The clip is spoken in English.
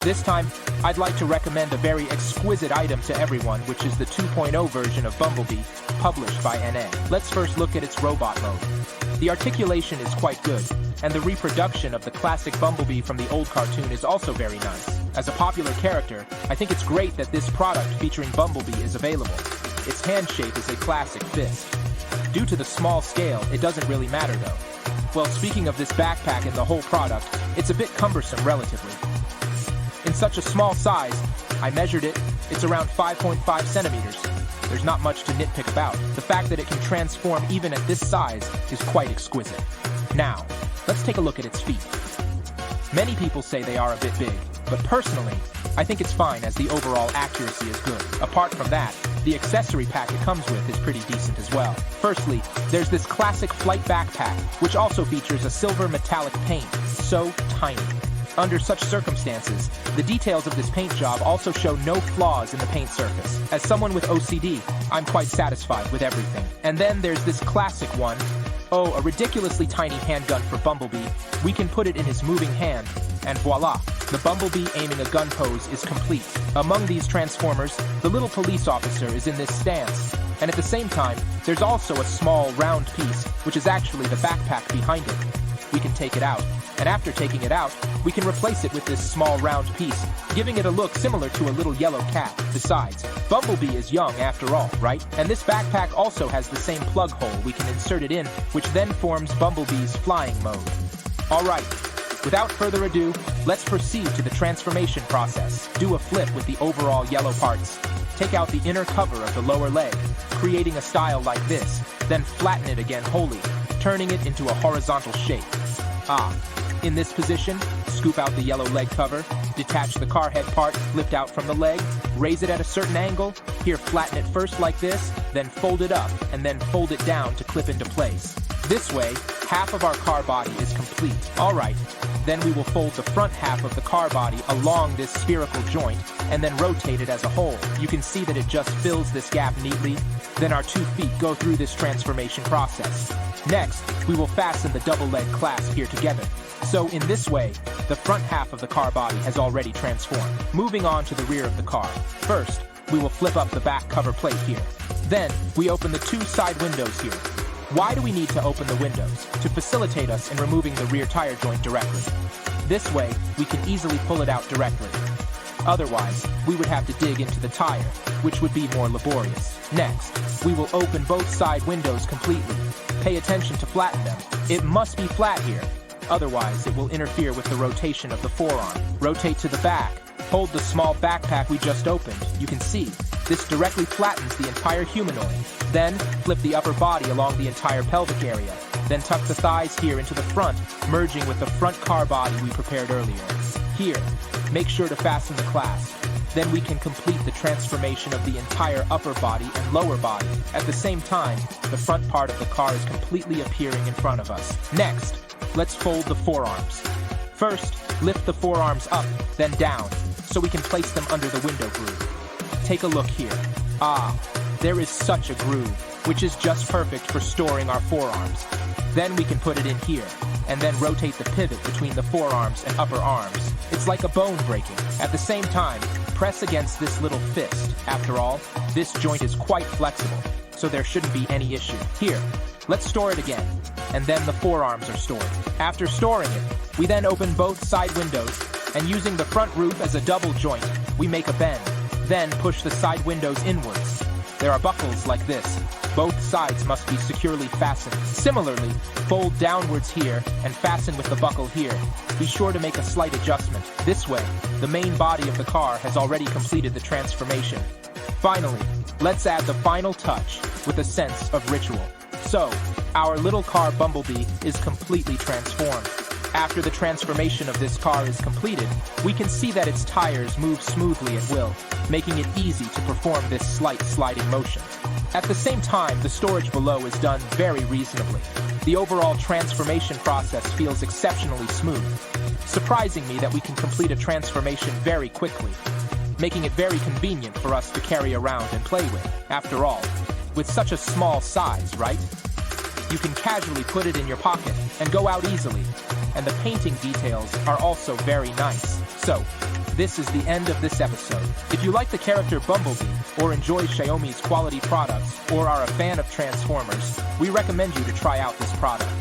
This time, I'd like to recommend a very exquisite item to everyone, which is the 2.0 version of Bumblebee, published by NA. Let's first look at its robot mode. The articulation is quite good, and the reproduction of the classic Bumblebee from the old cartoon is also very nice. As a popular character, I think it's great that this product featuring Bumblebee is available. Its hand shape is a classic fist. Due to the small scale, it doesn't really matter though. Well, speaking of this backpack and the whole product, it's a bit cumbersome relatively. In such a small size, I measured it, it's around 5.5 centimeters. There's not much to nitpick about. The fact that it can transform even at this size is quite exquisite. Now, let's take a look at its feet. Many people say they are a bit big, but personally, I think it's fine as the overall accuracy is good. Apart from that, the accessory pack it comes with is pretty decent as well. Firstly, there's this classic flight backpack, which also features a silver metallic paint, so tiny. Under such circumstances, the details of this paint job also show no flaws in the paint surface. As someone with OCD, I'm quite satisfied with everything. And then there's this classic one. Oh, a ridiculously tiny handgun for Bumblebee. We can put it in his moving hand, and voila! The Bumblebee aiming a gun pose is complete. Among these transformers, the little police officer is in this stance. And at the same time, there's also a small round piece, which is actually the backpack behind it. We can take it out, and after taking it out, we can replace it with this small round piece, giving it a look similar to a little yellow cat. Besides, Bumblebee is young after all, right? And this backpack also has the same plug hole we can insert it in, which then forms Bumblebee's flying mode. Alright, without further ado, let's proceed to the transformation process. Do a flip with the overall yellow parts. Take out the inner cover of the lower leg, creating a style like this, then flatten it again wholly, turning it into a horizontal shape. In this position, scoop out the yellow leg cover, detach the car head part flipped out from the leg, raise it at a certain angle, here flatten it first like this, then fold it up, and then fold it down to clip into place. This way, half of our car body is complete. Alright, then we will fold the front half of the car body along this spherical joint, and then rotate it as a whole. You can see that it just fills this gap neatly. Then our 2 feet go through this transformation process. Next, we will fasten the double leg clasp here together. So in this way, the front half of the car body has already transformed. Moving on to the rear of the car. First, we will flip up the back cover plate here. Then, we open the 2 side windows here. Why do we need to open the windows? To facilitate us in removing the rear tire joint directly. This way, we can easily pull it out directly. Otherwise, we would have to dig into the tire, which would be more laborious. Next, we will open both side windows completely. Pay attention to flatten them. It must be flat here. Otherwise, it will interfere with the rotation of the forearm. Rotate to the back. Hold the small backpack we just opened. You can see, this directly flattens the entire humanoid. Then, flip the upper body along the entire pelvic area. Then tuck the thighs here into the front, merging with the front car body we prepared earlier. Here, make sure to fasten the clasp. Then we can complete the transformation of the entire upper body and lower body. At the same time, the front part of the car is completely appearing in front of us. Next, let's fold the forearms. First, lift the forearms up, then down, so we can place them under the window groove. Take a look here. There is such a groove, which is just perfect for storing our forearms. Then we can put it in here, and then rotate the pivot between the forearms and upper arms. It's like a bone breaking. At the same time, press against this little fist. After all, this joint is quite flexible, so there shouldn't be any issue. Here, let's store it again, and then the forearms are stored. After storing it, we then open both side windows, and using the front roof as a double joint, we make a bend. Then push the side windows inwards. There are buckles like this. Both sides must be securely fastened. Similarly, fold downwards here and fasten with the buckle here. Be sure to make a slight adjustment. This way, the main body of the car has already completed the transformation. Finally, let's add the final touch with a sense of ritual. So, our little car Bumblebee is completely transformed. After the transformation of this car is completed, we can see that its tires move smoothly at will, making it easy to perform this slight sliding motion. At the same time, the storage below is done very reasonably. The overall transformation process feels exceptionally smooth, surprising me that we can complete a transformation very quickly, making it very convenient for us to carry around and play with. After all, with such a small size, right? You can casually put it in your pocket and go out easily, and the painting details are also very nice. So, this is the end of this episode. If you like the character Bumblebee, or enjoy Xiaomi's quality products, or are a fan of Transformers, we recommend you to try out this product.